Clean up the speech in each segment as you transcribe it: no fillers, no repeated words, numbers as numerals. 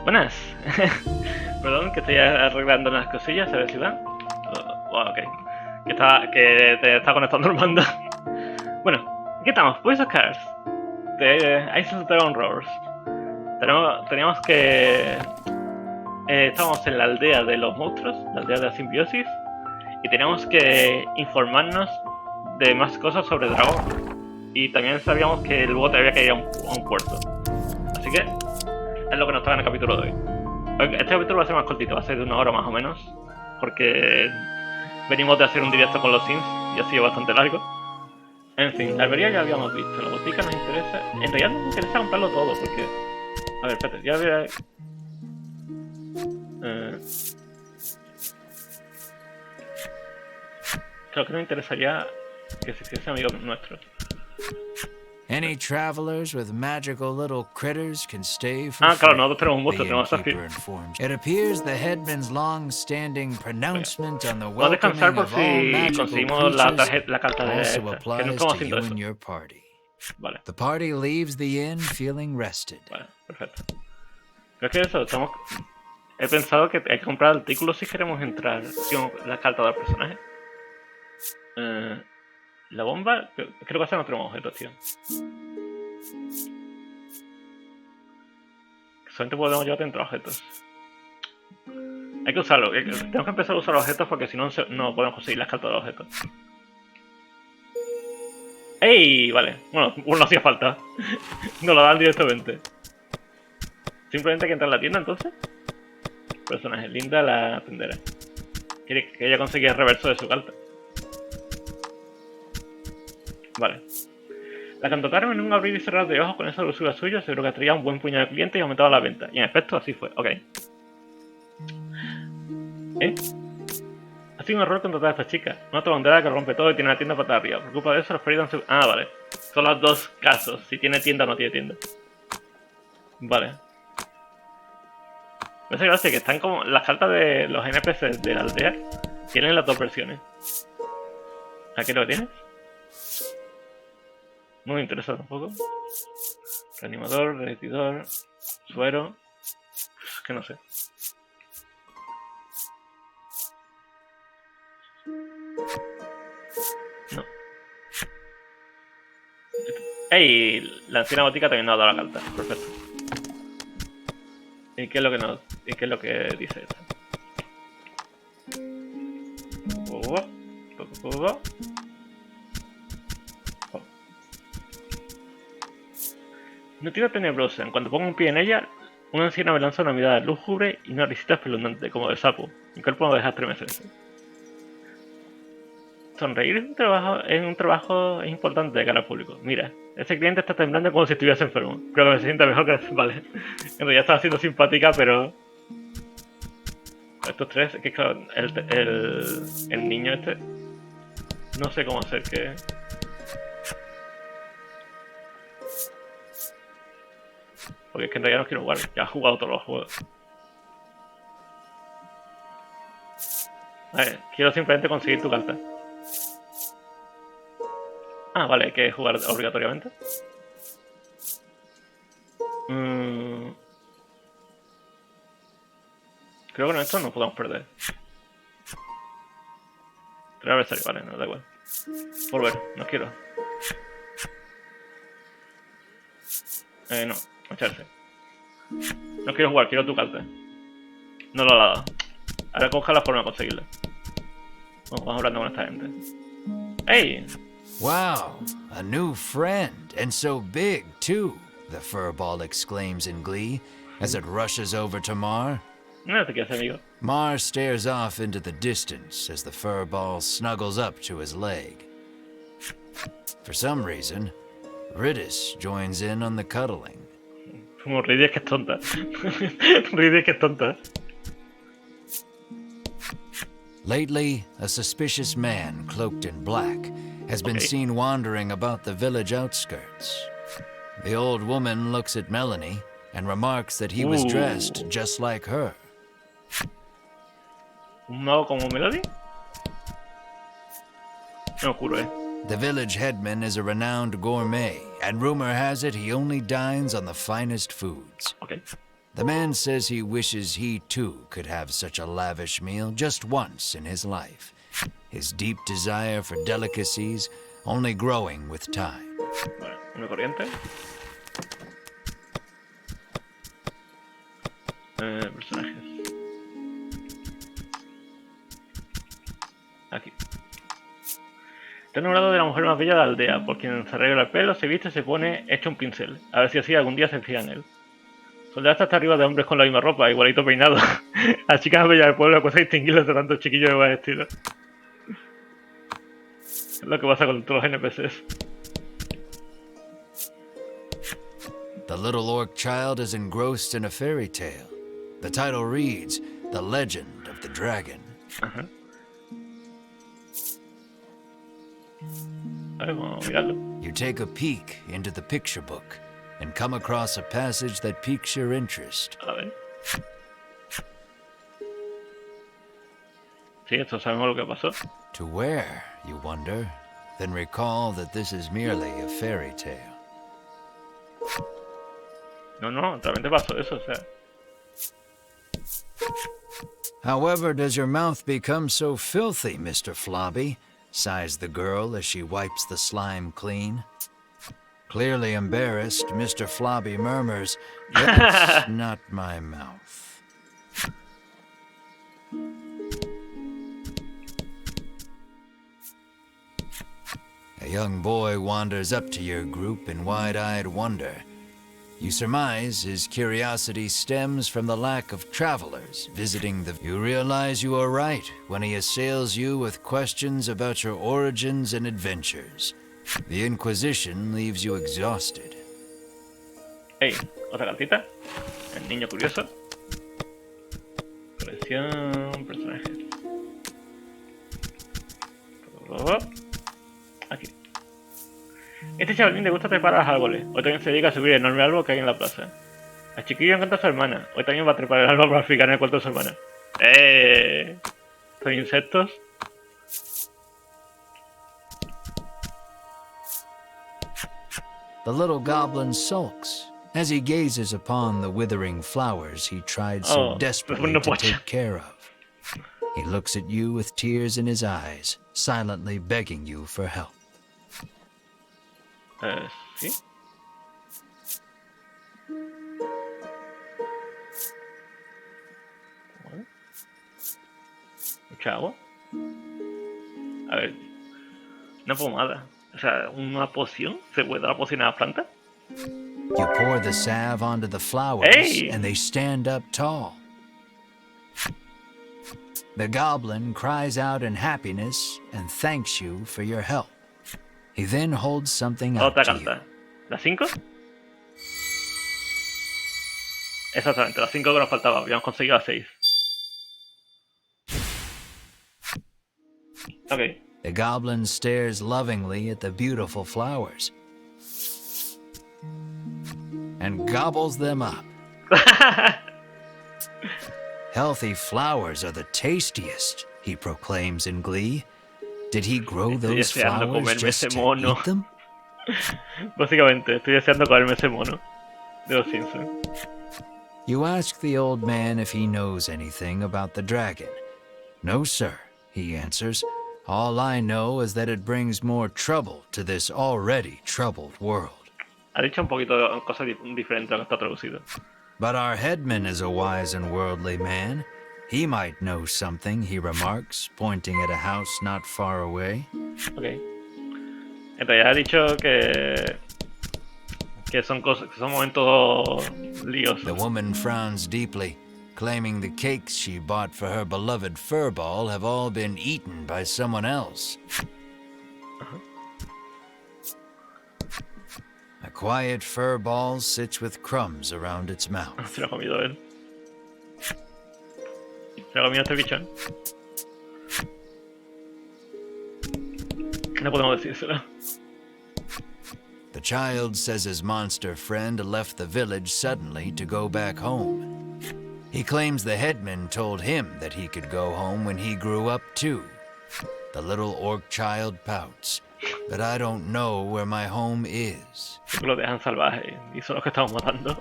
Buenas. Perdón, que estoy arreglando unas cosillas, a ver si van. Ok. Que te está conectando el mando. Bueno, aquí estamos, Voice of Cars. De Ice Dragon Roars. Teníamos que... estábamos en la aldea de los monstruos, la aldea de la simbiosis. Y teníamos que informarnos de más cosas sobre dragón. Y también sabíamos que el bote había que ir a un puerto. Así que es lo que nos toca en el capítulo de hoy. Este capítulo va a ser más cortito, va a ser de 1 hora más o menos. Porque venimos de hacer un directo con los Sims y ha sido bastante largo. En fin, la albería ya habíamos visto, la botica nos interesa. En realidad nos interesa comprarlo todo porque... A ver, espérate, ya voy a... Creo que nos interesaría que se hiciese amigo nuestro. Any travelers with magical little critters can stay for claro, free, nosotros tenemos un monstruo, the tenemos así. innkeeper informs. It appears the headman's long-standing pronouncement on the Vamos a descansar welcoming por of all si magical conseguimos la creatures carta de also esta, que no applies estamos to haciendo you eso. and your party. Vale, The party leaves the inn feeling rested. vale, perfecto. Creo que eso, he pensado que hay que comprar artículos si queremos entrar con la carta del personaje. La bomba, creo que esa no tenemos objetos, tío. Solamente podemos llevar dentro objetos. Hay que usarlo, tenemos que empezar a usar los objetos porque si no, no podemos conseguir las cartas de los objetos. ¡Ey! Vale, bueno, no hacía falta. Nos lo dan directamente. Simplemente hay que entrar a la tienda entonces. Personaje, Linda la tendera. Quiere que ella consiga el reverso de su carta. Vale. La contrataron en un abrir y cerrar de ojos con esa dulzura suya, seguro que atraía un buen puñado de clientes y aumentaba la venta. Y en efecto, así fue. Ok. Ha sido un error contratar a esta chica. Una tolondera que rompe todo y tiene la tienda patada arriba. Por culpa de eso, los feridos han... Ah, vale. Son los dos casos. Si tiene tienda o no tiene tienda. Vale. Me hace gracia que están como... Las cartas de los NPCs de la aldea tienen las dos versiones. ¿Aquí lo tienes? No me interesa tampoco. Reanimador, derretidor, suero... Es que no sé. No. ¡Ey! La anciana botica también nos ha dado la carta. Perfecto. ¿Y qué es lo que dice esto? Una tira tenebrosa. En cuanto pongo un pie en ella, una anciana me lanza una mirada lúgubre y una risita espeluznante, como de sapo. Mi cuerpo no deja estremecerse. Sonreír es es importante de cara al público. Mira, ese cliente está temblando como si estuviese enfermo. Creo que se siente mejor que... Vale. En realidad estaba siendo simpática, pero... Estos tres, que claro, el niño este... No sé cómo hacer que... Porque es que en realidad no quiero jugar. Ya he jugado todos los juegos. Vale, quiero simplemente conseguir tu carta. Ah, vale, hay que jugar obligatoriamente. Creo que con esto no podemos perder. 3 adversarios, vale, no da igual. Volver, no quiero. No, echarse. No quiero jugar, quiero tu carta. No lo ha dado. Ahora coja la forma de conseguirla. Vamos hablando con esta gente. ¡Hey! Wow, a new friend, and so big, too, the furball exclaims in glee as it rushes over to Mar. No te quieres, amigo. Mar stares off into the distance as the furball snuggles up to his leg. For some reason, Riddis joins in on the cuddling. Como Ridley es que es tonta. Ridley es que es tonta. Lately, a suspicious man cloaked in black has been seen wandering about the village outskirts. The old woman looks at Melanie and remarks that he was dressed just like her. ¿Un mago como Melody? No juro, The village headman is a renowned gourmet, and rumor has it he only dines on the finest foods. Ok. The man says he wishes he too could have such a lavish meal just once in his life. His deep desire for delicacies only growing with time. Vale, una corriente. Personajes. Aquí. Está enamorado de la mujer más bella de la aldea, por quien se arregla el pelo, se viste y se pone hecho un pincel. A ver si así algún día se fija en él. Soldado está arriba de hombres con la misma ropa, igualito peinado. Las chicas más bellas del pueblo cuesta distinguirlos de tantos chiquillos de buen estilo. Es lo que pasa con todos los NPCs. The little orc child is engrossed in a fairy tale. The title reads, The Legend of the Dragon. Ajá. A ver, vamos a mirarlo. You take a peek into the picture book and come across a passage that piques your interest. A ver. Sí, esto sabemos lo que pasó. To where, you wonder, then recall that this is merely a fairy tale. No, realmente pasó eso, o sea. However, does your mouth become so filthy, Mr. Flobby? Sighs the girl as she wipes the slime clean. Clearly embarrassed, Mr. Flobby murmurs, That's not my mouth. A young boy wanders up to your group in wide-eyed wonder. You surmise his curiosity stems from the lack of travelers visiting the... You realize you are right when he assails you with questions about your origins and adventures. The Inquisition leaves you exhausted. Hey, otra cartita. El niño curioso. Colección, personajes. Aquí. Este chavalín le gusta trepar a los árboles. Hoy también se dedica a subir el enorme árbol que hay en la plaza. Al chiquillo encanta a su hermana. Hoy también va a trepar el árbol para fijar en el cuarto de su hermana. Son insectos. The little goblin sulks as he gazes upon the withering flowers he tried so desperately to take care of. He looks at you with tears in his eyes, silently begging you for help. ¿Sí? Bueno. Mucha agua. A ver. Una pomada. O sea, una poción. ¿Se puede dar la poción a las plantas? You pour the salve onto the flowers, and they stand up tall. The goblin cries out in happiness and thanks you for your help. He then holds something out to you. ¿Las 5? Exactamente, las 5 que nos faltaban. Habíamos conseguido las 6. Ok. The goblin stares lovingly at the beautiful flowers and gobbles them up. Healthy flowers are the tastiest, he proclaims in glee. Did he grow those flowers just to eat them? Básicamente, estoy deseando comerme ese mono de los Simpsons. You ask the old man if he knows anything about the dragon. No, sir, he answers. All I know is that it brings more trouble to this already troubled world. Ha dicho un poquito cosas diferentes a lo que está traducido. But our headman is a wise and worldly man. He might know something, he remarks, pointing at a house not far away. Ok. Entonces ya ha dicho que son cosas, que son momentos liosos. The woman frowns deeply, claiming the cakes she bought for her beloved furball have all been eaten by someone else. A quiet furball sits with crumbs around its mouth. Se lo ha comido él. Se lo ha comido este bichón. No podemos decírselo. The child says his monster friend left the village suddenly to go back home. He claims the headman told him that he could go home when he grew up too. The little orc child pouts. But I don't know where my home is. Lo dejan salvaje y son los que estamos matando.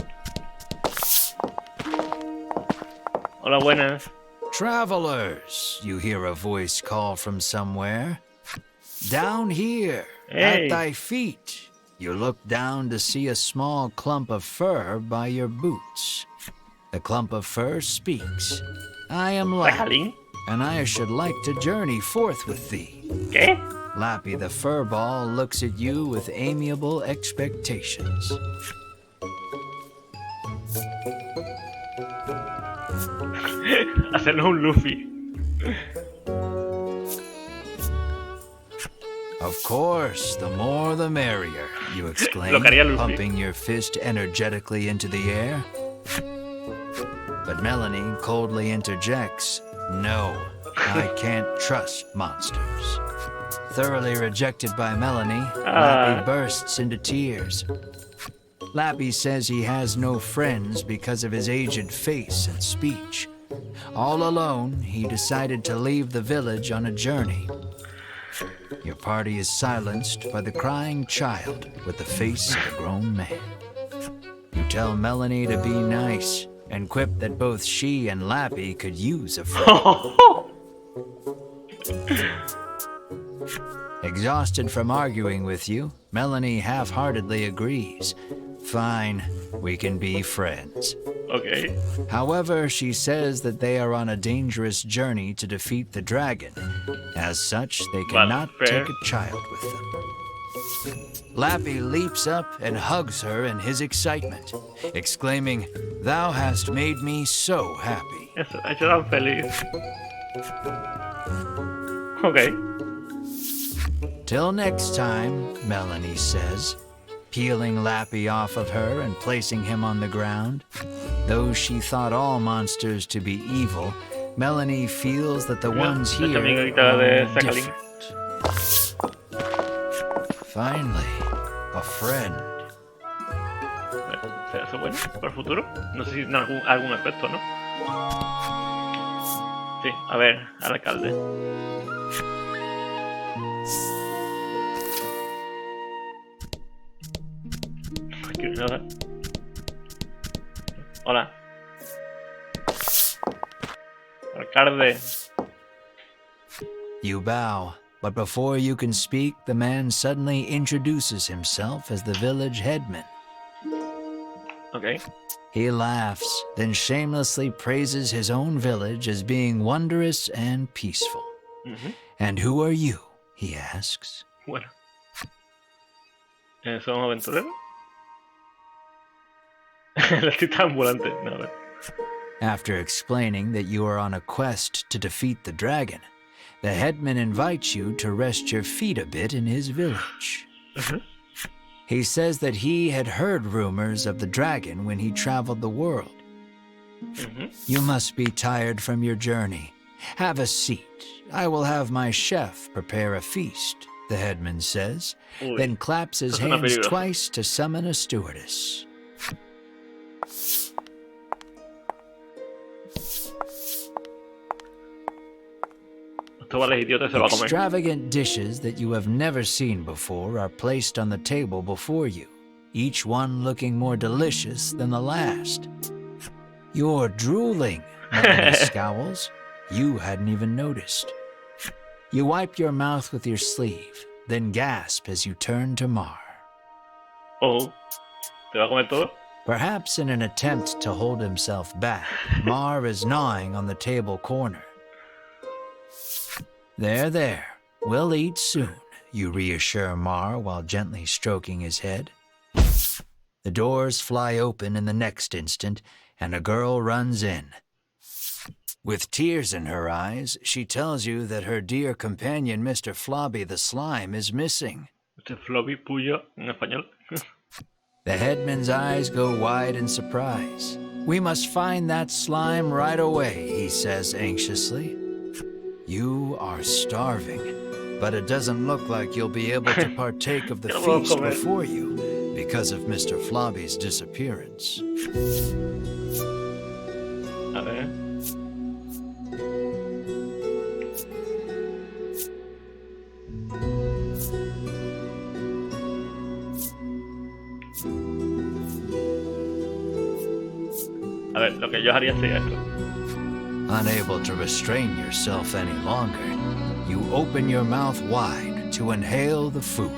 Hola, buenas. Travelers, you hear a voice call from somewhere. Down here, Hey. at thy feet. You look down to see a small clump of fur by your boots. The clump of fur speaks. I am Lappy, ¿Sajalín? and I should like to journey forth with thee. ¿Qué? Lappy the furball looks at you with amiable expectations. Hacernos un Luffy. Of course, the more the merrier, you exclaim, Lo que haría Luffy. pumping your fist energetically into the air. But Melanie coldly interjects, no, I can't trust monsters. Thoroughly rejected by Melanie, Lappy bursts into tears. Lappy says he has no friends because of his aged face and speech. All alone, he decided to leave the village on a journey. Your party is silenced by the crying child with the face of a grown man. You tell Melanie to be nice and quip that both she and Lappy could use a friend. Exhausted from arguing with you, Melanie half-heartedly agrees. Fine, we can be friends. Okay. However, she says that they are on a dangerous journey to defeat the dragon. As such, they cannot fair. take a child with them. Lappy leaps up and hugs her in his excitement, exclaiming, "Thou hast made me so happy." Eso, ha hecho tan feliz. Ok. Till next time, Melanie says, peeling Lappy off of her and placing him on the ground. Though she thought all monsters to be evil, Melanie feels that the ones esta here amiguita de are Sajalín. different. Finally, a friend. ¿Será eso bueno para el futuro? No sé si tiene algún efecto, ¿no? Sí, a ver, al alcalde. Aquí nada. Hola. Alcalde. You bow, but before you can speak, the man suddenly introduces himself as the village headman. Ok. He laughs, then shamelessly praises his own village as being wondrous and peaceful. And who are you? He asks. Bueno. ¿Somos aventureros? El artista ambulante. No, a ver. After explaining that you are on a quest to defeat the dragon, the headman invites you to rest your feet a bit in his village. He says that he had heard rumors of the dragon when he traveled the world. You must be tired from your journey. Have a seat. I will have my chef prepare a feast, the headman says, then claps his hands twice to summon a stewardess. Esto vale idiota, se va a comer. Extravagant dishes that you have never seen before are placed on the table before you, each one looking more delicious than the last. You're drooling, Melanie scowls. You hadn't even noticed. You wipe your mouth with your sleeve, then gasp as you turn to Mar. Oh, ¿te va a comer todo? Perhaps in an attempt to hold himself back, Mar is gnawing on the table corner. There. We'll eat soon, you reassure Mar while gently stroking his head. The doors fly open in the next instant, and a girl runs in. With tears in her eyes, she tells you that her dear companion Mr. Flobby the Slime is missing. Este Floppy Puyo en español. The headman's eyes go wide in surprise. We must find that slime right away, he says anxiously. You are starving, but it doesn't look like you'll be able to partake of the feast before you because of Mr. Flobby's disappearance. A ver. A ver, lo que yo haría sería esto. Unable to restrain yourself any longer, you open your mouth wide to inhale the food.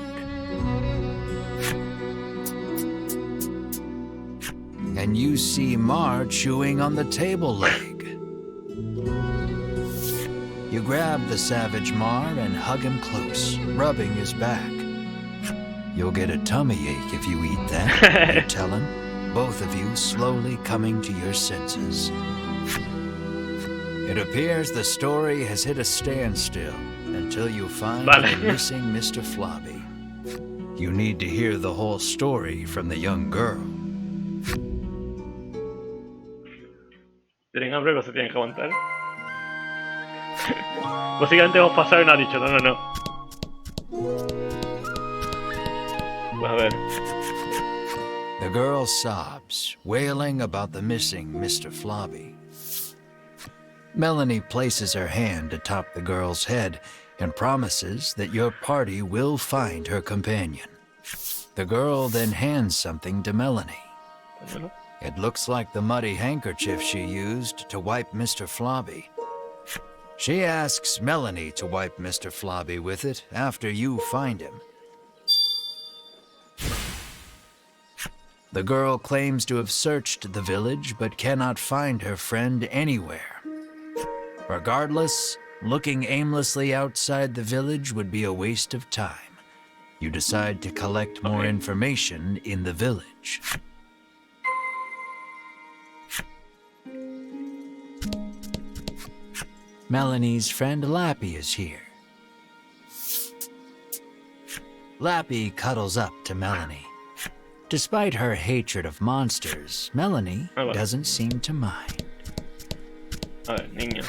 And you see Mar chewing on the table leg. You grab the savage Mar and hug him close, rubbing his back. You'll get a tummy ache if you eat that, you tell him, both of you slowly coming to your senses. It appears the story has hit a standstill until you find the missing Mr. Flobby. You need to hear the whole story from the young girl. ¿Tienen hambre o se tienen que aguantar? Básicamente hemos pasado y no ha dicho, no. Pues a ver. The girl sobs, wailing about the missing Mr. Flobby. Melanie places her hand atop the girl's head and promises that your party will find her companion. The girl then hands something to Melanie. It looks like the muddy handkerchief she used to wipe Mr. Flobby. She asks Melanie to wipe Mr. Flobby with it after you find him. The girl claims to have searched the village but cannot find her friend anywhere. Regardless, looking aimlessly outside the village would be a waste of time. You decide to collect more information in the village. Melanie's friend Lappy is here. Lappy cuddles up to Melanie. Despite her hatred of monsters, Melanie doesn't seem to mind. A ver, niño.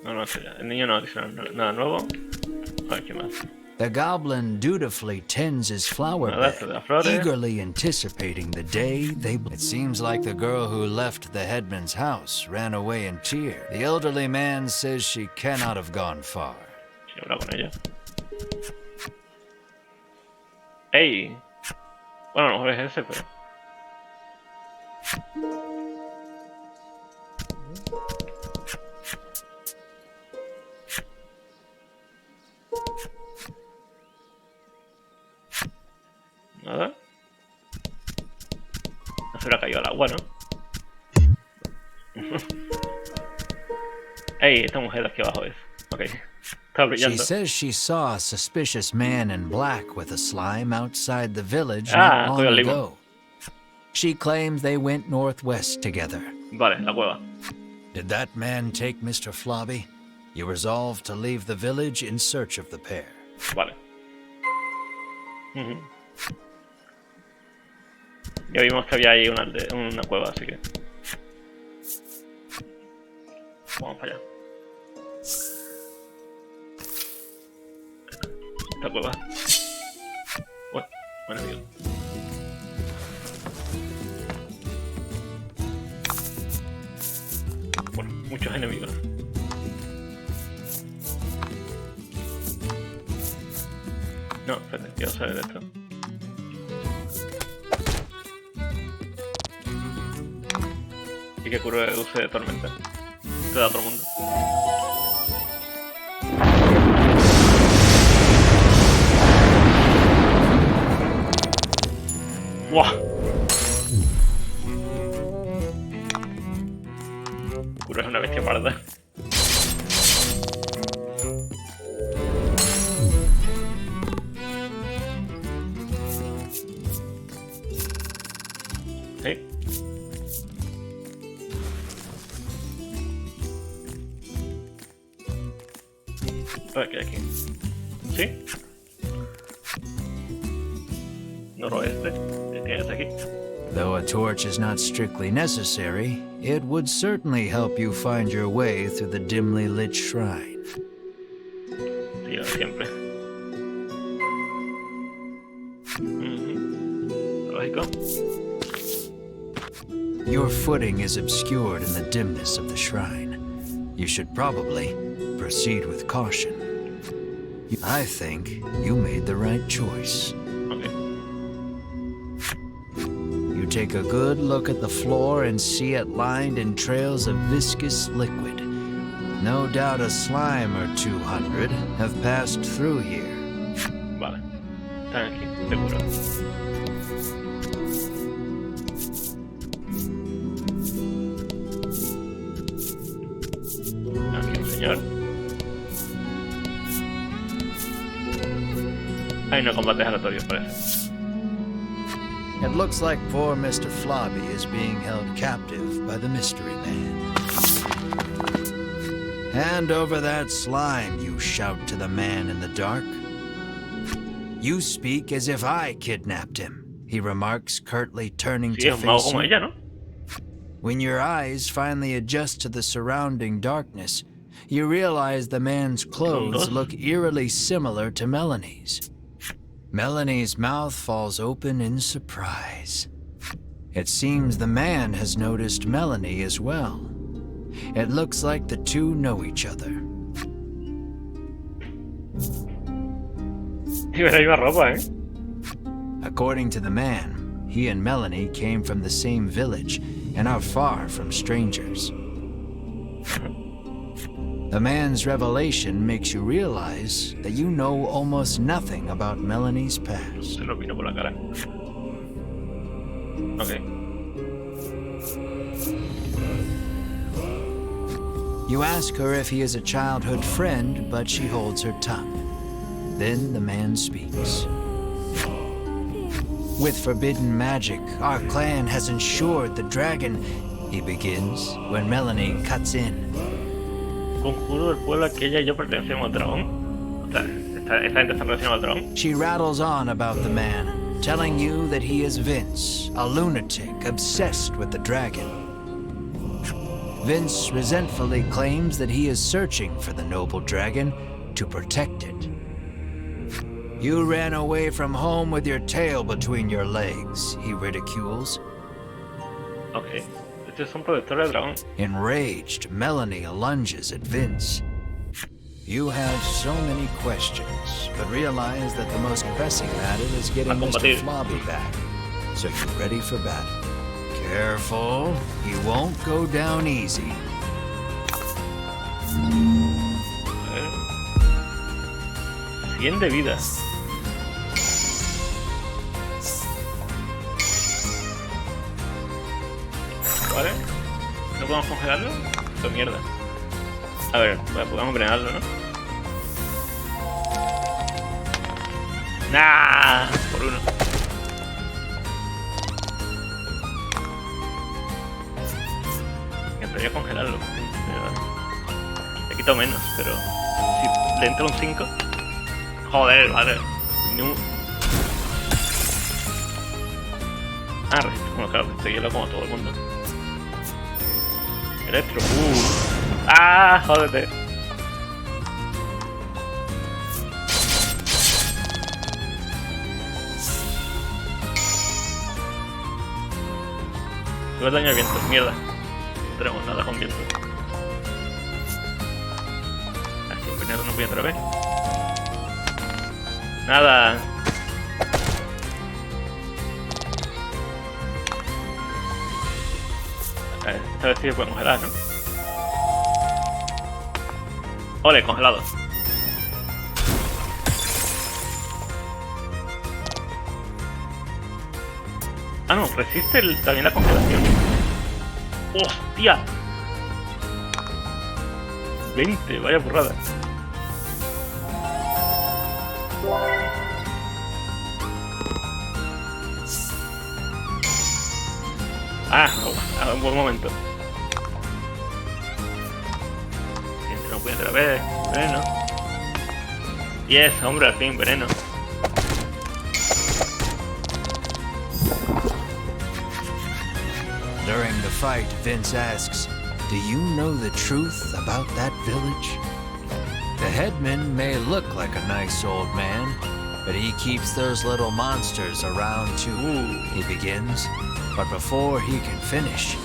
No, el niño no dice nada nuevo. A ver, ¿qué más? The goblin dutifully tends his flower bed, eagerly anticipating the day they... It seems like the girl who left the headman's house ran away in tears. The elderly man says she cannot have gone far. Sí, habla con ella. ¡Ey! Bueno, a lo mejor es ese, pero... Nada. No se le ha caído al agua, ¿no? ¡Ey! Esta mujer de aquí abajo es. Ok. Está brillando. She says she saw a suspicious man in black with a slime outside the village not long ago. She claims they went northwest together. Vale, la cueva. Did that man take Mr. Flobby? You resolve to leave the village in search of the pair. Vale. Ya vimos que había ahí una cueva, así que... Vamos para allá. Esta cueva. Uy, buen enemigo. Bueno, muchos enemigos. No, espérate, quiero saber esto. Y que cure use de tormenta. Te da a todo el mundo. ¡Buah! Cura es una bestia parda. Sí. A ver qué hay aquí. ¿Sí? Noroeste. ¿Qué tienes aquí? Though a torch is not strictly necessary, it would certainly help you find your way through the dimly lit shrine. Sí, siempre. Lógico. Your footing is obscured in the dimness of the shrine. You should probably proceed with caution. I think you made the right choice. Okay. You take a good look at the floor and see it lined in trails of viscous liquid. No doubt a slime or 200 have passed through here. Vale. Están aquí, seguro. Aquí un señor. Hay no combates aleatorios, parece. It looks like poor Mr. Flobby is being held captive by the mystery man. Hand over that slime, you shout to the man in the dark. You speak as if I kidnapped him, he remarks, curtly turning to face you. Ella, ¿no? When your eyes finally adjust to the surrounding darkness, you realize the man's clothes look eerily similar to Melanie's. Melanie's mouth falls open in surprise. It seems the man has noticed Melanie as well. It looks like the two know each other. According to the man, he and Melanie came from the same village and are far from strangers. The man's revelation makes you realize that you know almost nothing about Melanie's past. Se lo vino por la cara. Okay. You ask her if he is a childhood friend, but she holds her tongue. Then the man speaks. With forbidden magic, our clan has ensured the dragon, he begins, when Melanie cuts in. Conjuro del pueblo al que ella y yo pertenecemos al dragón. O sea, esta gente está relacionada al dragón. She rattles on about the man, telling you that he is Vince, a lunatic obsessed with the dragon. Vince resentfully claims that he is searching for the noble dragon to protect it. You ran away from home with your tail between your legs, he ridicules. Okay. Este es un protector del dragón. Enraged, Melanie lunges at Vince. You have so many questions, but realize that the most pressing matter is getting Mr. Flobby back. So you're ready for battle. Careful, you won't go down easy. A ver. 100 de vida. Vale. ¿No podemos congelarlo? Esto es mierda. A ver, podemos envenenarlo, ¿no? ¡Nah! Por uno. Intentaría congelarlo. Le quito menos, pero si le entra un 5. Joder, vale. Ah, bueno, claro, este hielo como todo el mundo. Electro. Ah, jódete. Sube el daño al viento, mierda. No tenemos nada con viento. Así un veneno no voy a otra vez. Nada. Esta vez sí se puede congelar, ¿no? Ole, congelado. Ah, no, resiste también la congelación. ¡Hostia! 20, vaya burrada. Ah, un buen momento. No puede otra vez. Veneno. Yes, hombre, al fin, veneno. During the fight, Vince asks, "Do you know the truth about that village?" The headman may look like a nice old man, but he keeps those little monsters around too, he begins. But before he can finish,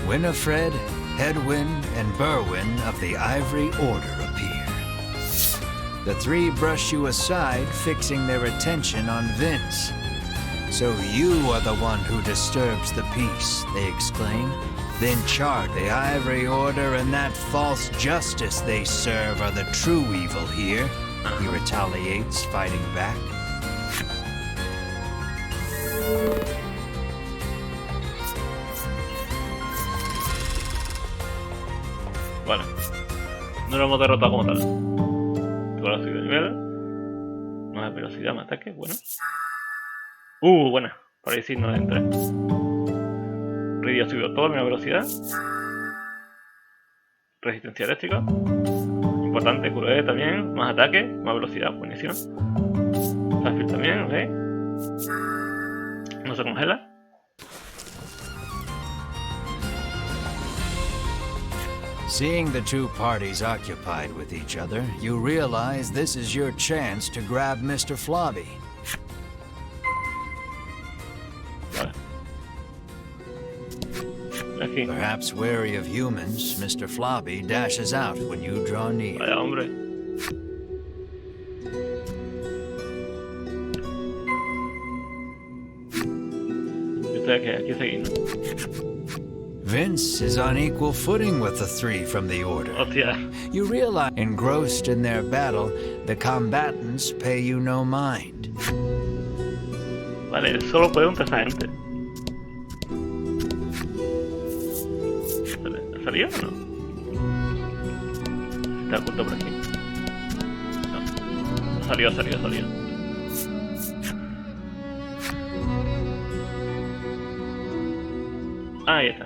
Winifred, Hedwin, and Berwin of the Ivory Order appear. The three brush you aside, fixing their attention on Vince. So you are the one who disturbs the peace, they exclaim. Then chart the Ivory Order and that false justice they serve are the true evil here. He retaliates, fighting back. Vale. No lo hemos derrotado como tal. Tengo la subida de nivel. Más velocidad, más ataque, bueno. Buena. Por ahí sí no entré. Radio subió todo, menos velocidad. Resistencia eléctrica. Importante, curé también. Más ataque, más velocidad, buenísimo. Fácil también, ok. No se congela. Seeing the two parties occupied with each other, you realize this is your chance to grab Mr. Flobby. Vale. Perhaps wary of humans, Mr. Flobby dashes out when you draw near. Vaya, hombre. Aquí seguimos. Vince is on equal footing with the three from the Order. Hostia. You realize, engrossed in their battle, the combatants pay you no mind. Vale, solo puede un esa gente. ¿Ha salido o no? Está oculto por aquí. No. Salió. Ahí está.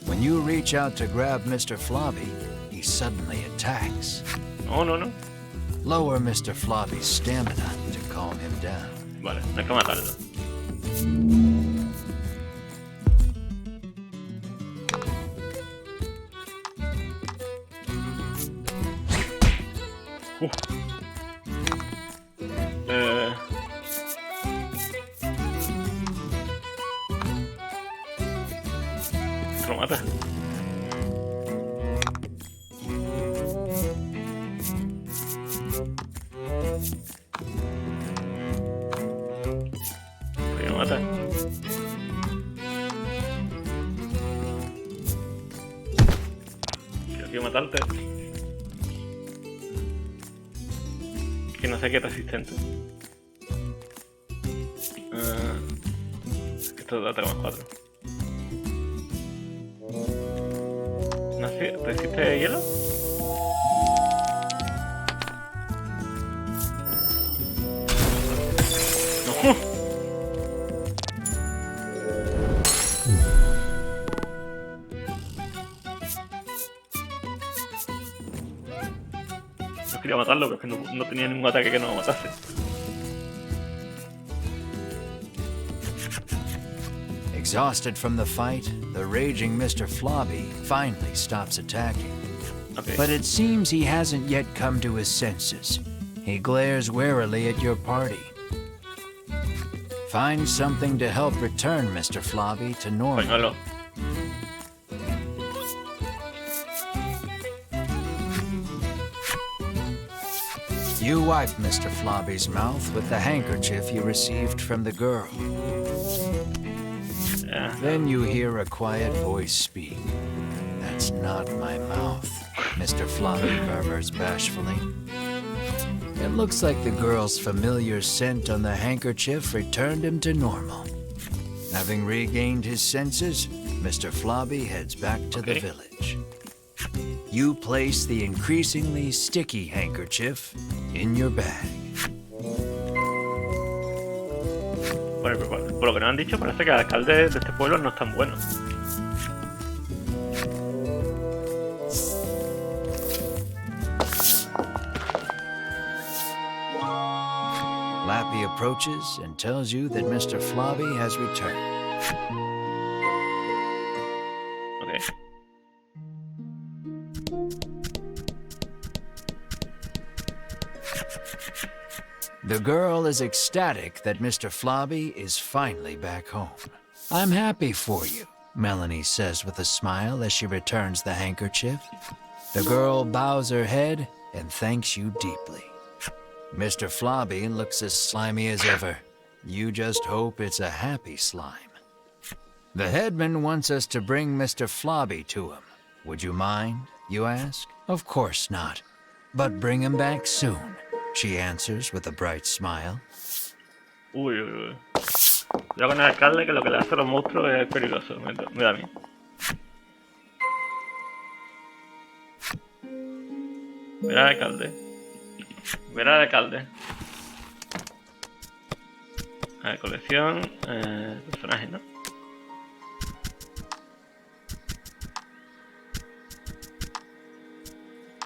When you reach out to grab Mr. Flobby, he suddenly attacks. No. Lower Mr. Flobby's stamina to calm him down. Vale, no hay que matarlo. Lo mata. Lo mata. Yo quiero matarte. Que no sé qué resistente. Esto ataca más 4. ¿No sé? ¿Resiste hielo? ¡No! No quería matarlo, pero es que no tenía ningún ataque que no me matase. Exhausted from the fight, the raging Mr. Flobby finally stops attacking. Okay. But it seems he hasn't yet come to his senses. He glares warily at your party. Find something to help return Mr. Flobby to normal. Pañuelo. You wipe Mr. Flobby's mouth with the handkerchief you received from the girl. Yeah. Then you hear a quiet voice speak. That's not my mouth, Mr. Flobby murmurs bashfully. It looks like the girl's familiar scent on the handkerchief returned him to normal. Having regained his senses, Mr. Flobby heads back to the village. You place the increasingly sticky handkerchief in your bag. Bueno, por lo que nos han dicho, parece que el alcalde de este pueblo no es tan bueno. Lappy approaches and tells you that Mr. Flobby has returned. Okay. The girl is ecstatic that Mr. Flobby is finally back home. I'm happy for you, Melanie says with a smile as she returns the handkerchief. The girl bows her head and thanks you deeply. Mr. Flobby looks as slimy as ever. You just hope it's a happy slime. The headman wants us to bring Mr. Flobby to him. Would you mind, you ask? Of course not. But bring him back soon, she answers with a bright smile. Uy, uy, uy. Yo con el alcalde, que lo que le hace a los monstruos es peligroso, me da a mí. Ver al alcalde. Ver al alcalde. A ver, colección. Personajes, ¿no?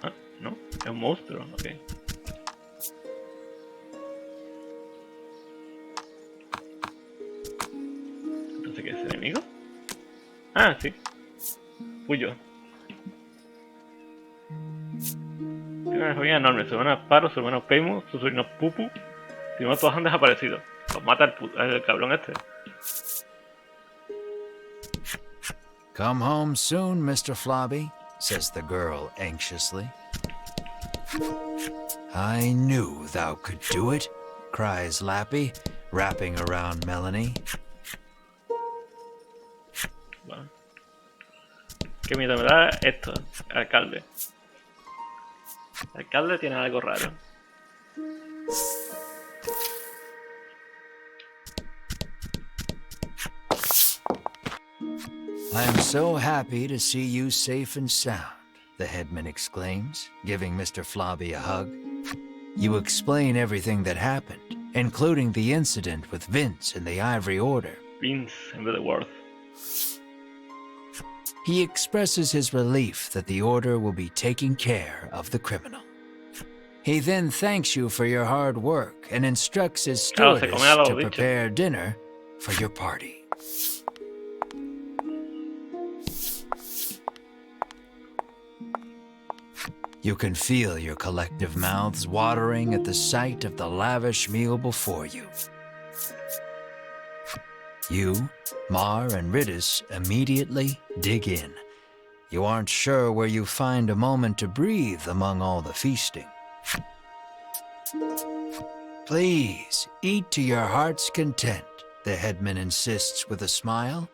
Ah, no, es un monstruo, ok. Entonces, ¿qué es enemigo? Ah, sí. Fui yo. Tiene una familia enorme, su hermano Paro, su hermano Peimu, su sobrino Pupu. Si no, todos han desaparecido. Los mata el cabrón este. Come home soon, Mr. Flobby, says the girl anxiously. I knew thou could do it, cries Lappy, wrapping around Melanie. Bueno. Qué miedo me da esto, alcalde. El alcalde tiene algo raro. I am so happy to see you safe and sound, the headman exclaims, giving Mr. Flobby a hug. You explain everything that happened, including the incident with Vince and the Ivory Order. Vince en vez de Worth. He expresses his relief that the Order will be taking care of the criminal. He then thanks you for your hard work and instructs his stewardess to prepare dinner for your party. You can feel your collective mouths watering at the sight of the lavish meal before you. You, Mar, and Ridis immediately dig in. You aren't sure where you find a moment to breathe among all the feasting. Please, eat to your heart's content, the headman insists with a smile.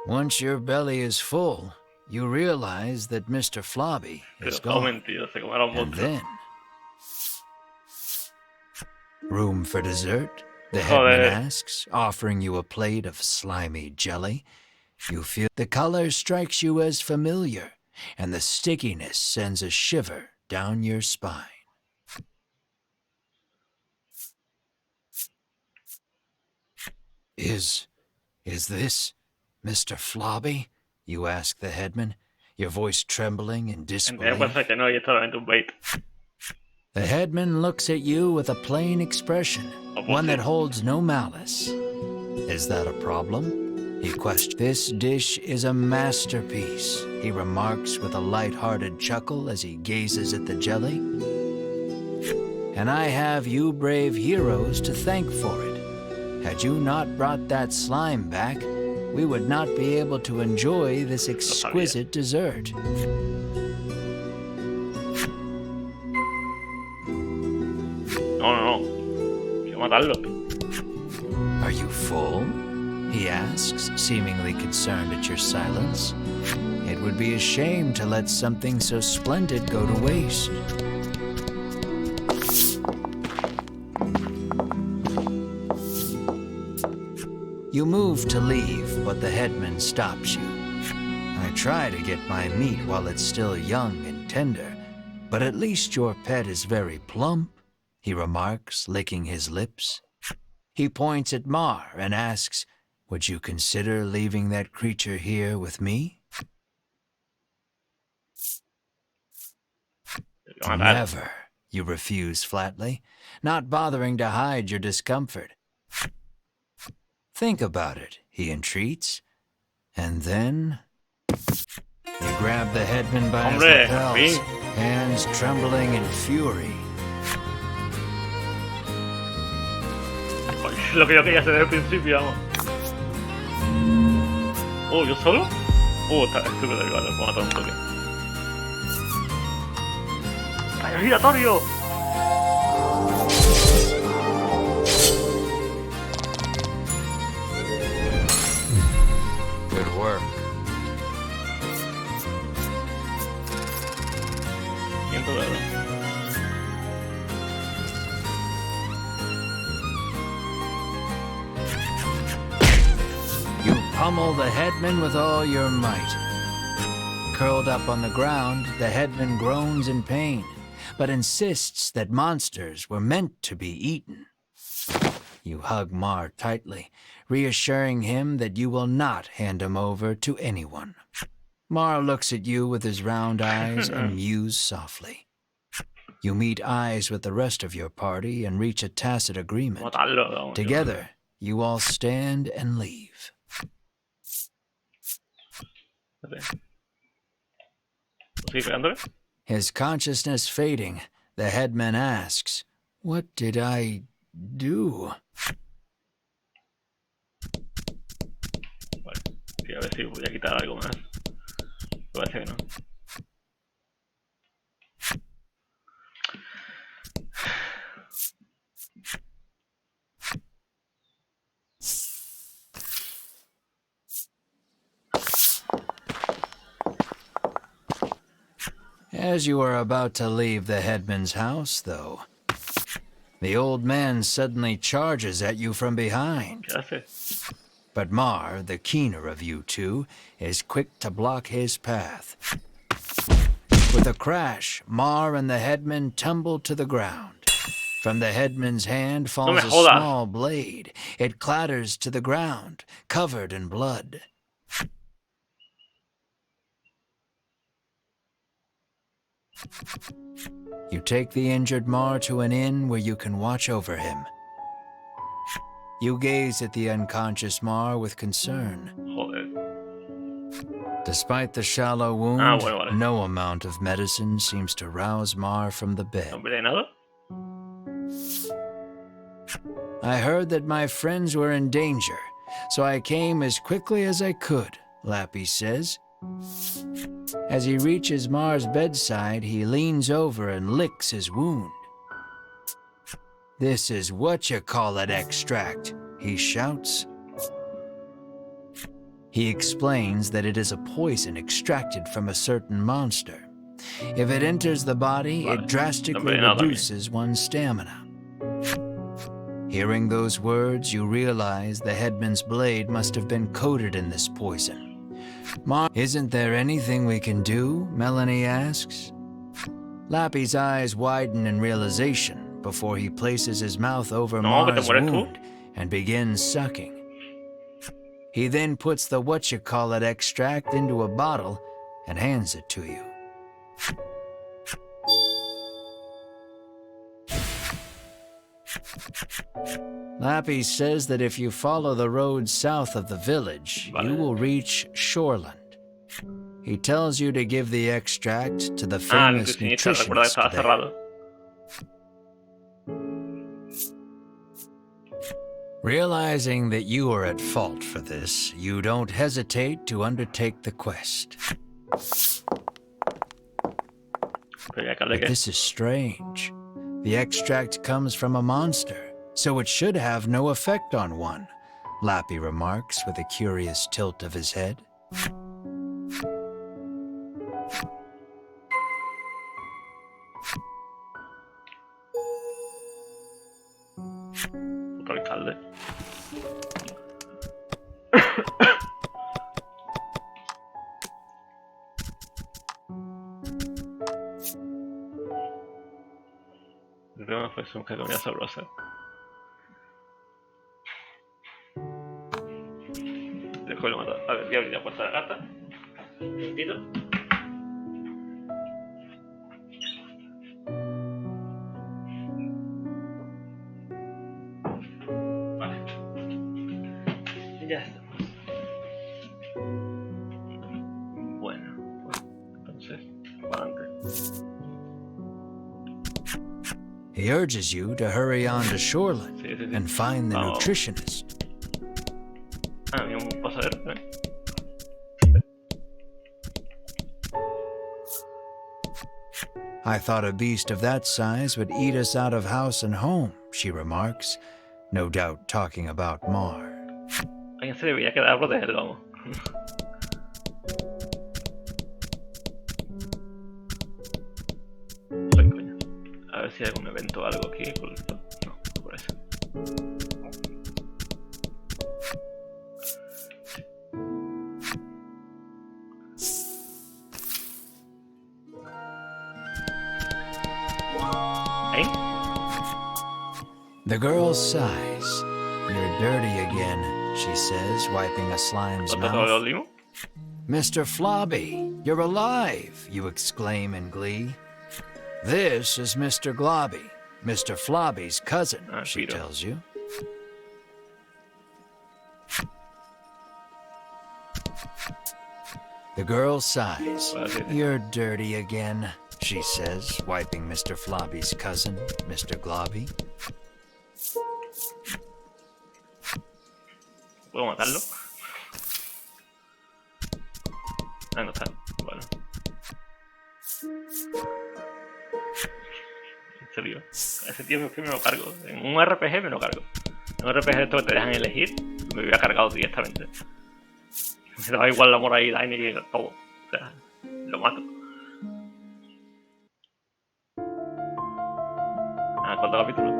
Once your belly is full, you realize that Mr. Flobby is gone. And then, room for dessert? The headman asks, offering you a plate of slimy jelly. You feel the color strikes you as familiar, and the stickiness sends a shiver down your spine. Is this Mr. Flobby? You ask the headman, your voice trembling in disbelief. The headman looks at you with a plain expression, one that holds no malice. Is that a problem? He questions. This dish is a masterpiece, he remarks with a light-hearted chuckle as he gazes at the jelly. And I have you brave heroes to thank for it. Had you not brought that slime back, we would not be able to enjoy this exquisite dessert. No. Quiero matarlo. Are you full? He asks, seemingly concerned at your silence. It would be a shame to let something so splendid go to waste. You move to leave, but the headman stops you. I try to get my meat while it's still young and tender, but at least your pet is very plump, he remarks, licking his lips. He points at Mar and asks, would you consider leaving that creature here with me? Never, you refuse flatly, not bothering to hide your discomfort. Think about it, he entreats. And then you grab the headman by his lapels, hands trembling in fury. Lo que yo quería hacer desde el principio, vamos. Oh, ¿yo solo? Está estúpido, vale, puedo matar un toque. ¡Rayo giratorio! Good work. 100 euros. You pummel the headman with all your might. Curled up on the ground, the headman groans in pain, but insists that monsters were meant to be eaten. You hug Mar tightly, reassuring him that you will not hand him over to anyone. Mar looks at you with his round eyes and mews softly. You meet eyes with the rest of your party and reach a tacit agreement. Together, you all stand and leave. His consciousness fading, the headman asks, "What did I do?" Vale, sí, a ver si voy a quitar algo más. Parece que no. As you are about to leave the headman's house, though, the old man suddenly charges at you from behind. ¿Qué hace? But Mar, the keener of you two, is quick to block his path. With a crash, Mar and the headman tumble to the ground. From the headman's hand falls a small blade. It clatters to the ground, covered in blood. You take the injured Mar to an inn where you can watch over him. You gaze at the unconscious Mar with concern. Joder. Despite the shallow wound, no amount of medicine seems to rouse Mar from the bed. ¿Hombre de nada? I heard that my friends were in danger, so I came as quickly as I could, Lappy says. As he reaches Mar's bedside, he leans over and licks his wound. "This is what-you-call-it extract," he shouts. He explains that it is a poison extracted from a certain monster. If it enters the body, it drastically reduces one's stamina. Hearing those words, you realize the headman's blade must have been coated in this poison. "Isn't there anything we can do?" Melanie asks. Lappy's eyes widen in realization before he places his mouth over Mar's wound and begins sucking. He then puts the what-you-call-it extract into a bottle and hands it to you. Lappy says that if you follow the road south of the village, you will reach Shoreland. He tells you to give the extract to the famous nutritionist there. Realizing that you are at fault for this, you don't hesitate to undertake the quest. But this is strange. The extract comes from a monster, so it should have no effect on one, Lappy remarks with a curious tilt of his head. Alcalde. Creo que fue una comida sabrosa. Dejo lo matar. A ver, voy a abrir la puerta de la gata. Un momentito. Vale. Ya estamos. Bueno, pues entonces, para adelante. He urges you to hurry on to Shoreland and find the nutritionist. Había un pasadero, ¿eh? I thought a beast of that size would eat us out of house and home, she remarks, no doubt talking about Mar. Alguien se debería quedar a protegerlo, vamos. Ay, coño. A ver si hay algún evento o algo aquí. No, no por eso. ¿Eh? The girl sighs. You're dirty again, she says, wiping a slime's ¿Otro mouth. limo? Mr. Flobby, you're alive, you exclaim in glee. This is Mr. Globby, Mr. Flobby's cousin, she Peter tells you. The girl sighs. You're dirty again, she says, wiping Mr. Flobby's cousin, Mr. Globby. ¿Puedo matarlo? Ah, no está. Bueno. En serio. Ese tío que me lo cargo. En un RPG me lo cargo. En un RPG esto que te dejan elegir, me hubiera cargado directamente. Me daba igual la moralidad ni todo. O sea, lo mato. Ah, ¿cuántos capítulos?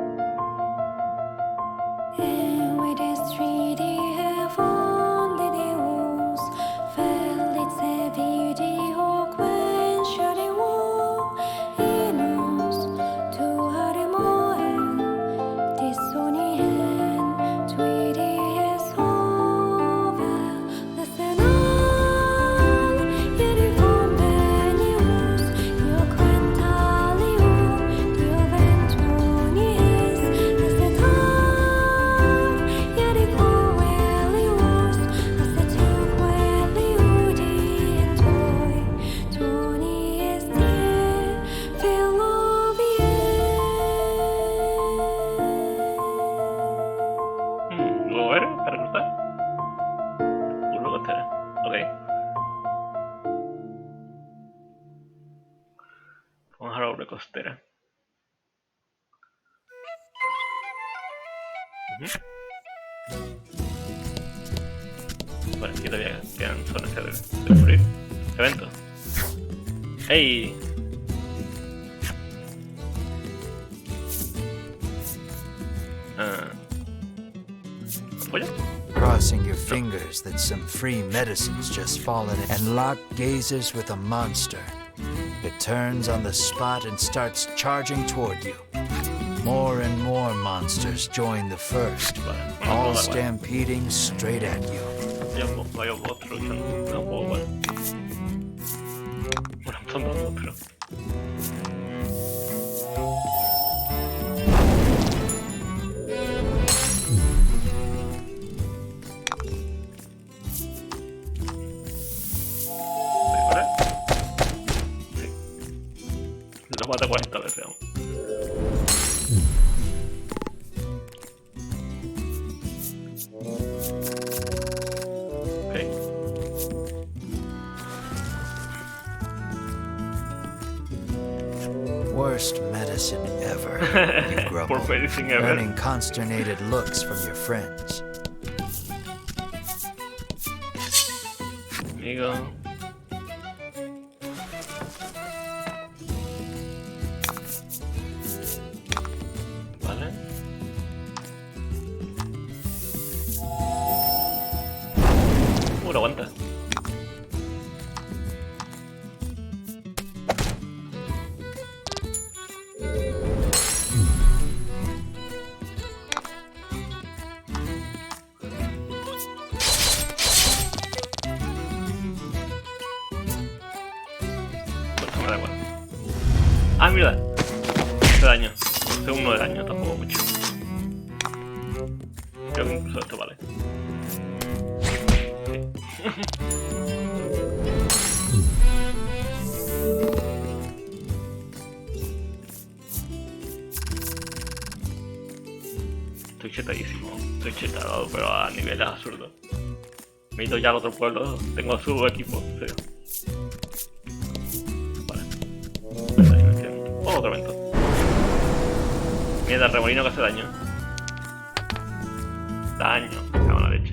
Costera. Bueno, aquí todavía quedan zonas que descubrir. Evento. ¡Ey! ¿Apoyo? Crossing your fingers that some free medicine's just fallen in, and Locke gazes with a monster. It turns on the spot and starts charging toward you. More and more monsters join the first, all stampeding straight at you. Vaya monstruos, no puedo, bueno. Bueno, son dos monstruos. Lo mata 40 veces aún. Okay. Worst medicine ever, you grumble, Worst medicine ever. earning consternated looks from your friends. Amigo. Vale. Lo aguanta. Pues me da igual. Ah, mira. Hace daño. Hace uno de daño, tampoco mucho. Creo que incluso esto vale. Estoy chetadísimo, estoy chetado, pero a niveles absurdos. Me he ido ya al otro pueblo, tengo su equipo, en serio. Vale. Ahí me entiendo. o tormento? Mierda, remolino que hace daño. Daño, me cago en la leche.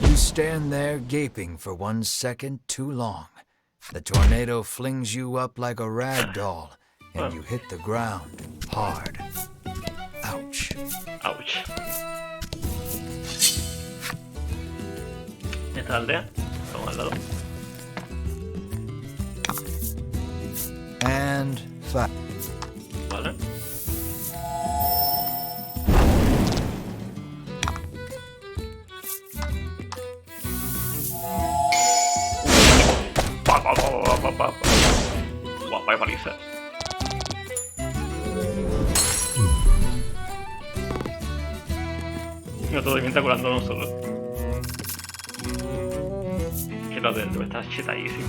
You stand there gaping for 1 second too long. The tornado flings you up like a rag doll, and you hit the ground hard. Ouch. Ouch. Esta aldea, estamos al lado. And fire. Vale. Guapa de paliza. No todo bien está curando no solo. Que lo dentro está chetadísimo.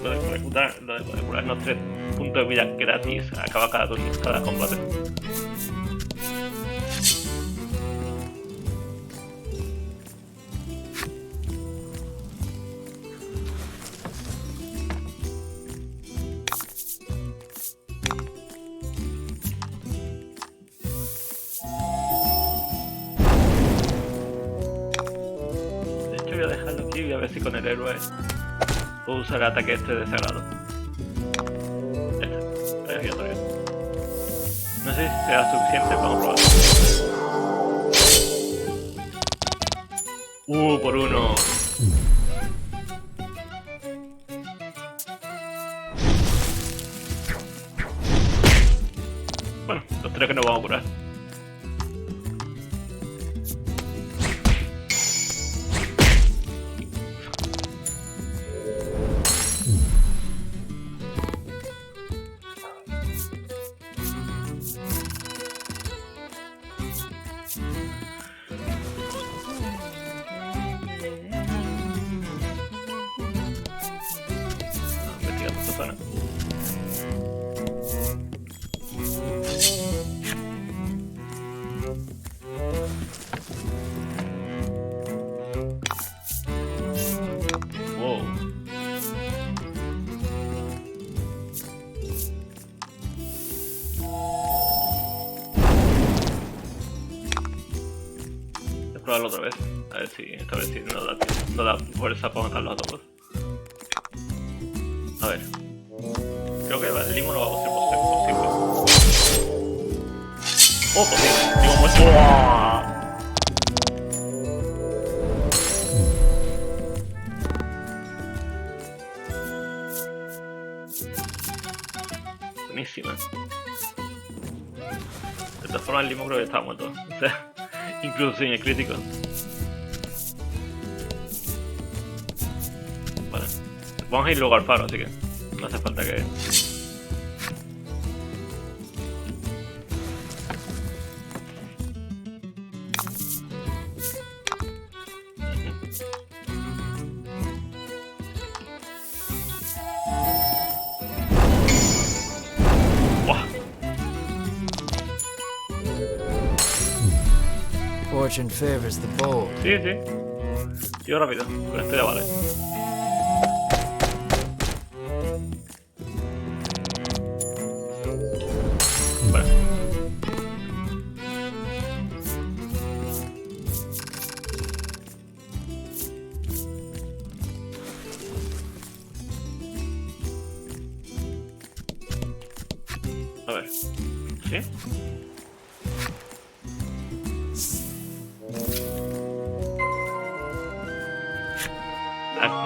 Lo de poder curarnos 3 puntos de vida gratis acaba cada turno, cada combate. Voy a dejarlo aquí y voy a ver si con el héroe puedo usar el ataque este de sagrado. Está bien, está bien. No sé si será suficiente, vamos a probar. Por uno. Bueno, los 3 que nos vamos a curar. Investigando esta zona. Wow. Voy a probarlo otra vez. A ver si esta vez sí no da fuerza para matarlos a todos. A ver. Creo que el limo no va a ser posible. ¡Oh, posible! ¡Limo muerto! ¡Uah! Buenísima. De todas formas, el limo creo que estaba muerto. O sea, incluso sin el crítico. Vale. Vamos a ir luego al faro, así que no hace falta que... ¡Buah! Fortune favors the bold. Sí, sí. Tío rápido, con esto ya vale. Vale. A ver. ¿Sí?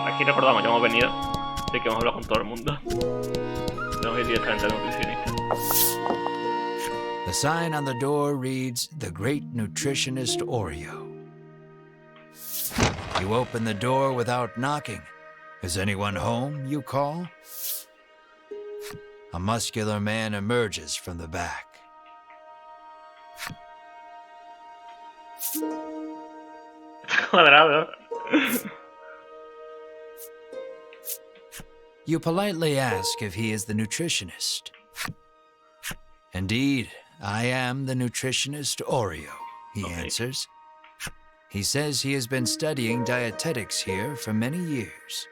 Aquí recordamos, ya hemos venido, así que hemos hablado con todo el mundo. Vamos a ir directamente al nutricionista. The sign on the door reads, "The Great Nutritionist Oreo." You open the door without knocking. "Is anyone home?" you call. A muscular man emerges from the back. Cuadrado. You politely ask if he is the nutritionist. "Indeed, I am the nutritionist Oreo," he answers. He says he has been studying dietetics here for many years.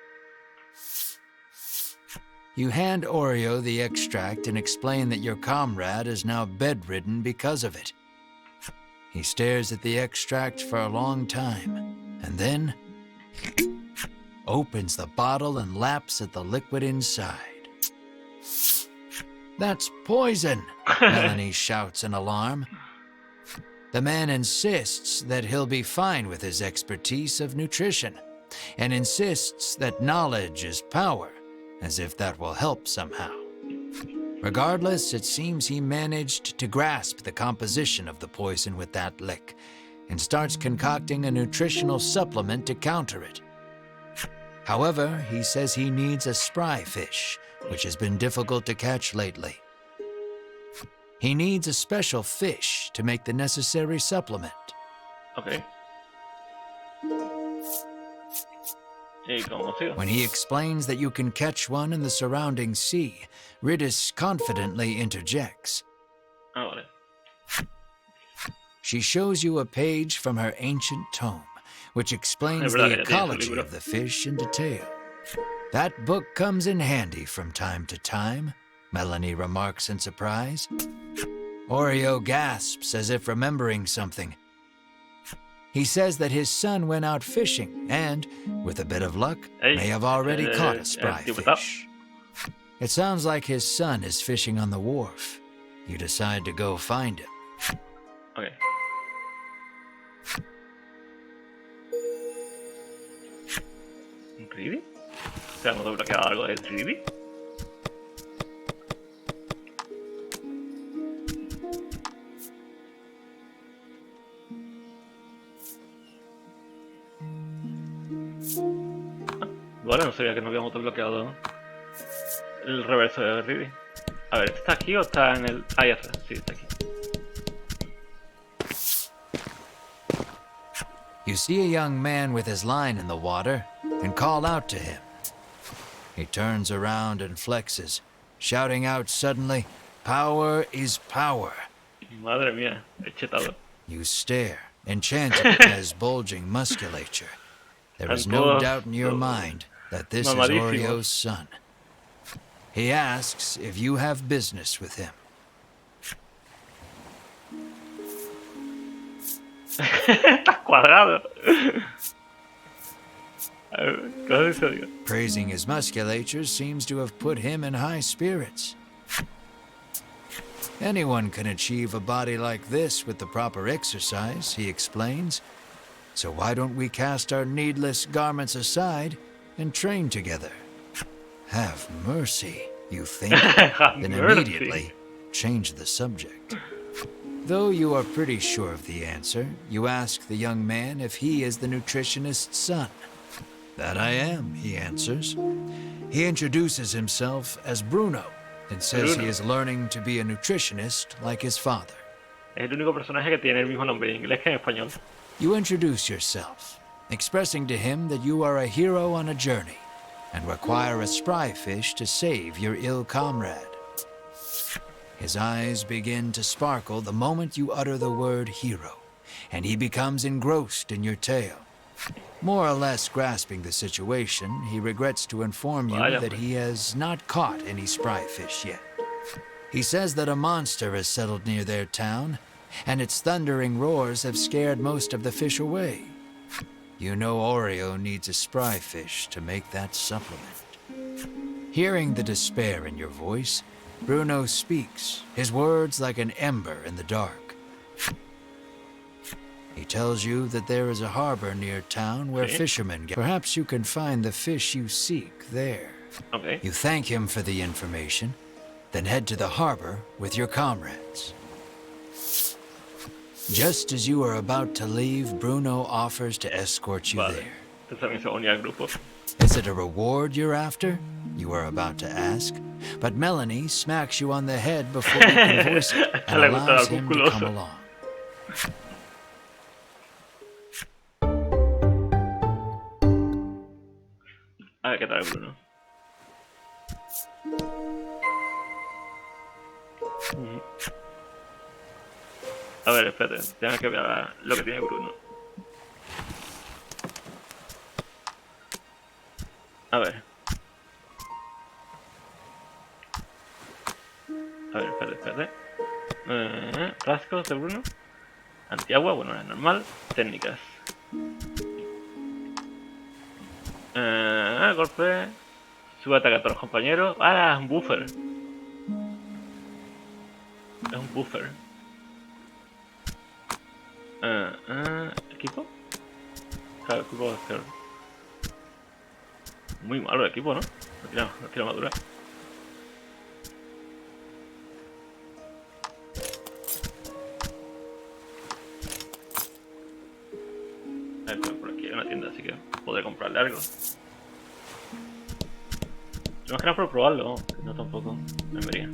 You hand Oreo the extract and explain that your comrade is now bedridden because of it. He stares at the extract for a long time, and then opens the bottle and laps at the liquid inside. That's poison, Melanie shouts in alarm. The man insists that he'll be fine with his expertise of nutrition, and insists that knowledge is power, as if that will help somehow. Regardless, it seems he managed to grasp the composition of the poison with that lick, and starts concocting a nutritional supplement to counter it. However, he says he needs a spry fish, which has been difficult to catch lately. He needs a special fish to make the necessary supplement. Ok. ¿Y cómo sigo? When he explains that you can catch one in the surrounding sea, Ridis confidently interjects. Ah, vale. She shows you a page from her ancient tome, which explains Es verdad the que ya tiene su ecology libro. of the fish in detail. That book comes in handy from time to time, Melanie remarks in surprise. Oreo gasps as if remembering something. He says that his son went out fishing and, with a bit of luck, may have already caught a spry fish. It sounds like his son is fishing on the wharf. You decide to go find him. Ok. ¿Un 3D? ¿Se hemos desbloqueado algo de 3D? Vale, no sabía que no habíamos desbloqueado el reverso de 3D. A ver, ¿está aquí o está en el...? Ah, ya está, sí, está aquí. You see a young man with his line in the water and call out to him. He turns around and flexes, shouting out suddenly, "Power is power." Madre mía, he chetado. You stare, enchanted at his bulging musculature. There is no doubt in your mind that this is Oreo's son. He asks if you have business with him. Estás cuadrado. A ver, ¿qué has dicho, tío? Praising his musculature seems to have put him in high spirits. Anyone can achieve a body like this with the proper exercise, he explains. So why don't we cast our needless garments aside and train together? Have mercy, you think? Have Then mercy. immediately change the subject. Though you are pretty sure of the answer, you ask the young man if he is the nutritionist's son. That I am, he answers. He introduces himself as Bruno and says Bruno. he is learning to be a nutritionist like his father. Es el único personaje que tiene el mismo nombre en inglés que en español. You introduce yourself, expressing to him that you are a hero on a journey and require a spry fish to save your ill comrade. His eyes begin to sparkle the moment you utter the word hero, and he becomes engrossed in your tale. More or less grasping the situation, he regrets to inform you Vaya, that he has not caught any spry fish yet. He says that a monster has settled near their town, and its thundering roars have scared most of the fish away. You know Oreo needs a spry fish to make that supplement. Hearing the despair in your voice, Bruno speaks, his words like an ember in the dark. He tells you that there is a harbor near town where Okay. fishermen get. Perhaps you can find the fish you seek there. Ok. You thank him for the information, then head to the harbor with your comrades. Just as you are about to leave, Bruno offers to escort you Vale. there. Este también se unía al grupo. Is it a reward you're after? You are about to ask. But Melanie smacks you on the head before you can voice it and Le gusta allows el him to musculoso. come along. A ver qué tal, Bruno. Ujú. A ver, espérate. Tengo que ver lo que tiene Bruno. A ver. A ver, espérate. Rasgos de Bruno. Antiagua, bueno, es normal. Técnicas. Golpe. Sube ataque a todos los compañeros. Ah, es un buffer. Es un buffer. ¿Equipo? Claro, equipo es peor. Muy malo el equipo, ¿no? No tira madura. Por aquí hay una tienda, así que podré comprarle algo. No es que no por probarlo, no tampoco. Me vería.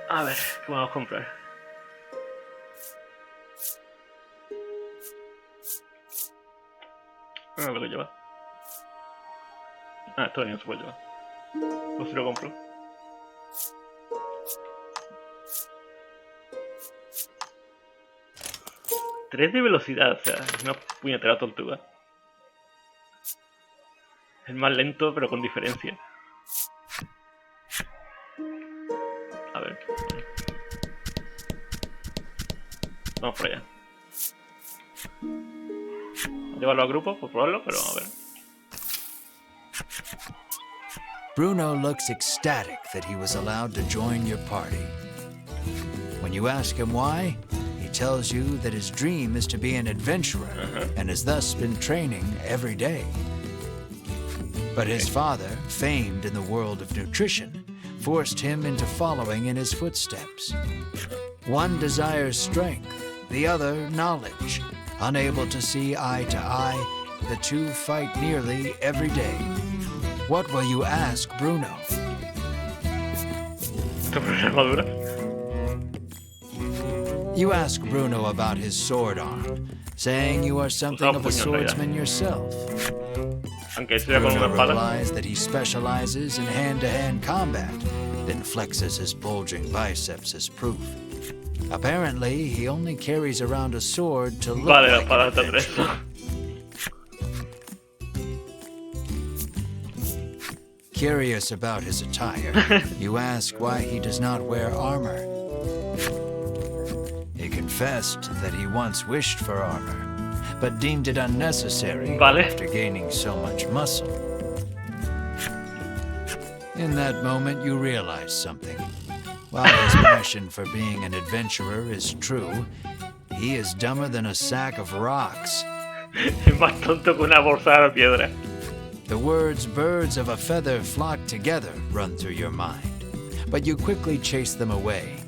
A ver, ¿qué vamos a comprar? Lo que lleva. Esto no se puede llevar. Pues si lo compro. Tres de velocidad, o sea, es una puñetera tortuga. Es más lento, pero con diferencia. A ver. Vamos por allá. Llevarlo a grupo, por probarlo, pero a ver. Bruno looks ecstatic that he was allowed to join your party. When you ask him why, he tells you that his dream is to be an adventurer and has thus been training every day. But his father, famed in the world of nutrition, forced him into following in his footsteps. One desires strength, the other knowledge. Unable to see eye to eye, the two fight nearly every day. What will you ask Bruno? You ask Bruno about his sword arm, saying you are something of a swordsman yourself. Bruno replies that he specializes in hand-to-hand combat, then flexes his bulging biceps as proof. Apparently, he only carries around a sword to look like an adventurer. Curious about his attire, you ask why he does not wear armor. He confessed that he once wished for armor, but deemed it unnecessary after gaining so much muscle. In that moment, you realize something. While his passion for being an adventurer is true, he is dumber than a sack of rocks. Es más tonto que una bolsa de piedra. The words birds of a feather flock together run through your mind, but you quickly chase them away,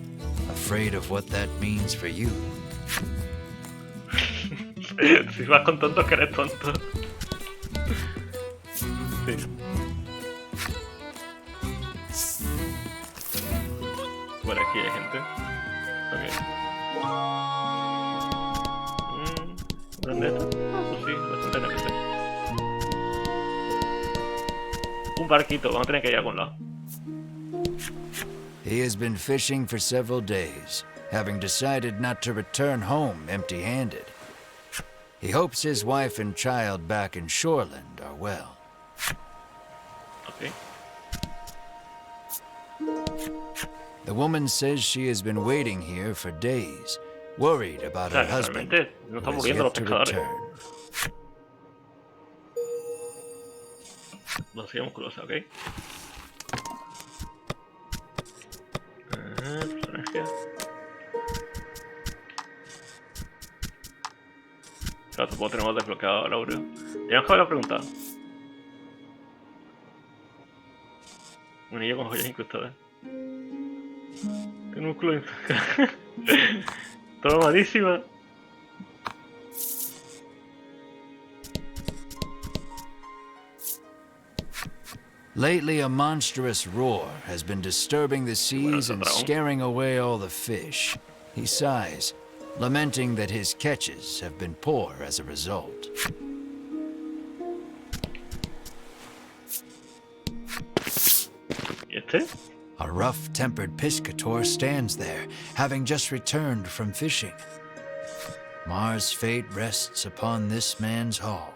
afraid of what that means for you. Si vas con tontos que eres tonto. Sí. Bueno, aquí hay gente. Ok. ¿Dónde está? Pues sí, bastante NPC. Un barquito, vamos a tener que ir a algún lado. He has been fishing for several days, having decided not to return home empty-handed. He hopes his wife and child back in Shoreland are well. Okay. The woman says she has been waiting here for days, worried about her husband, who has yet to return. Vacía musculosa, ok. Personaje. Claro, supongo que tenemos desbloqueado a Laureo. Tenemos que haberlo preguntado. Un anillo con joyas incrustadas. Tengo músculo todo malísima. Lately, a monstrous roar has been disturbing the seas and scaring away all the fish. He sighs, lamenting that his catches have been poor as a result. A rough-tempered piscator stands there, having just returned from fishing. Mars' fate rests upon this man's haul.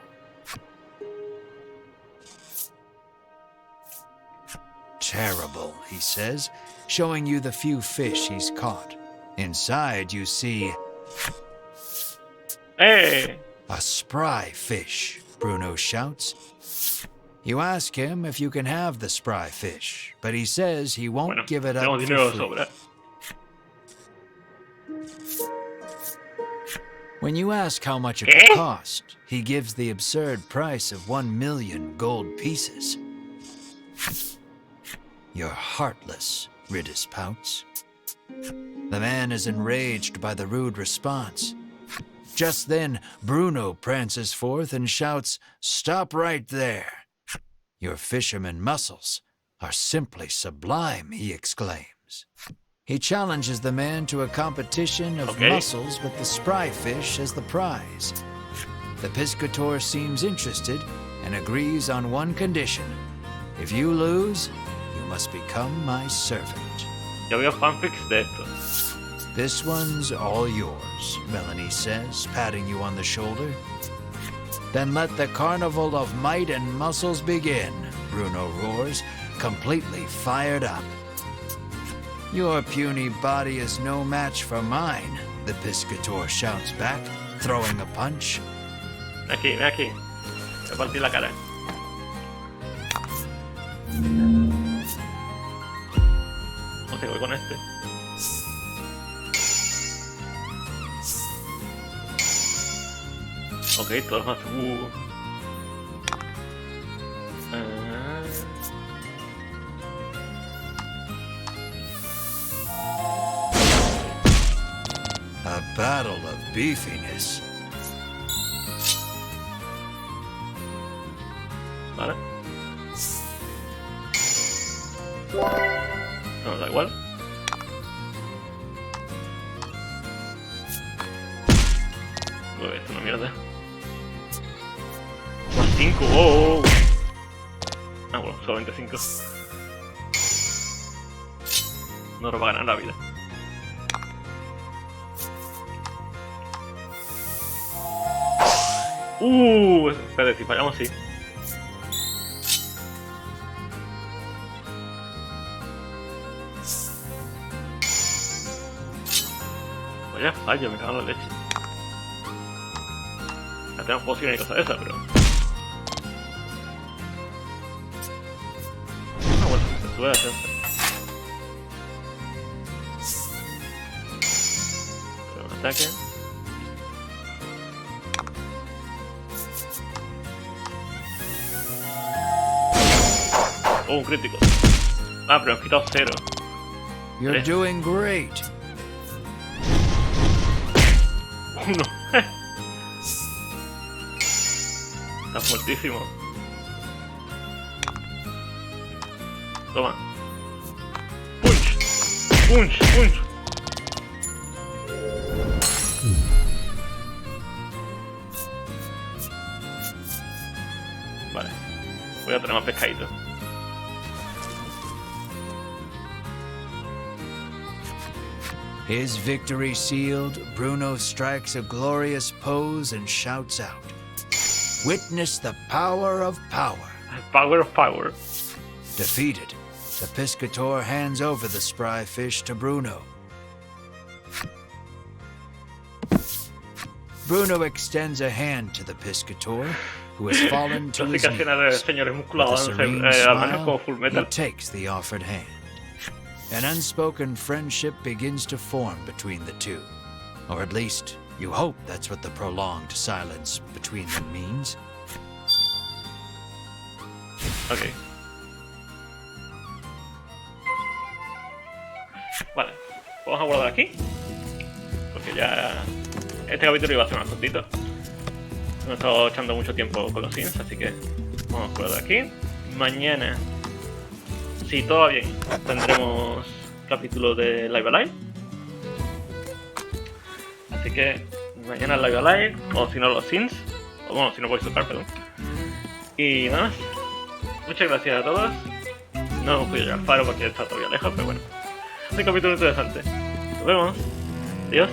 terrible, he says, showing you the few fish he's caught. Inside, you see ¡Eh! a spry fish, Bruno shouts. You ask him if you can have the spry fish, but he says he won't Bueno, give it tengo up dinero for de free. sobra. When you ask how much it ¿Qué? will cost, he gives the absurd price of 1,000,000 gold pieces. You're heartless, Riddis pouts. The man is enraged by the rude response. Just then, Bruno prances forth and shouts, "Stop right there! Your fisherman muscles are simply sublime," he exclaims. He challenges the man to a competition of Okay. muscles with the spry fish as the prize. The piscator seems interested and agrees on one condition. If you lose, you must become my servant. Yo veo fanfics de esto. This one's all yours, Melanie says, patting you on the shoulder. Then let the carnival of might and muscles begin, Bruno roars, completely fired up. Your puny body is no match for mine, the piscator shouts back, throwing a punch. Ven aquí, ven aquí. Te partí la cara. No sé, voy con este. Ok, todos más. A battle of beefiness. Vale. No, da igual. Uy, esto es una mierda. Más 5, oh. Ah, bueno, solamente 5. No nos va a ganar la vida. Espérate, si fallamos, sí. Vaya fallo, me cago en la leche. Ya tenemos pociones y cosas de esas, pero... Ah, bueno, se sube la defensa. Pero un ataque. Oh, un crítico. Ah, pero hemos quitado 0. You're Eh. doing great. 1. Está fuertísimo. Toma. Punch. Punch, punch. Vale. Voy a tener más pescaditos. His victory sealed, Bruno strikes a glorious pose and shouts out, "Witness the power of power." Power of power. Defeated, the piscator hands over the spry fish to Bruno. Bruno extends a hand to the piscator, who has fallen to his Clásica escena de knees. señores With a musculados, serene al menos como smile, Full he Metal. takes the offered hand. An unspoken friendship begins to form between the two. Or at least, you hope that's what the prolonged silence between them means. Ok. Vale, vamos a guardar aquí. Porque ya... Este capítulo iba a ser más cortito. No he estado echando mucho tiempo con los Sims, así que vamos a guardar aquí. Mañana, si todo va bien, tendremos capítulo de Live Alive. Así que mañana Live Alive, o si no los Sims, o bueno, si no podéis tocar, perdón. Y nada más. Muchas gracias a todos. No hemos podido llegar al faro porque está todavía lejos, pero bueno. Es un capítulo interesante. Nos vemos. Adiós.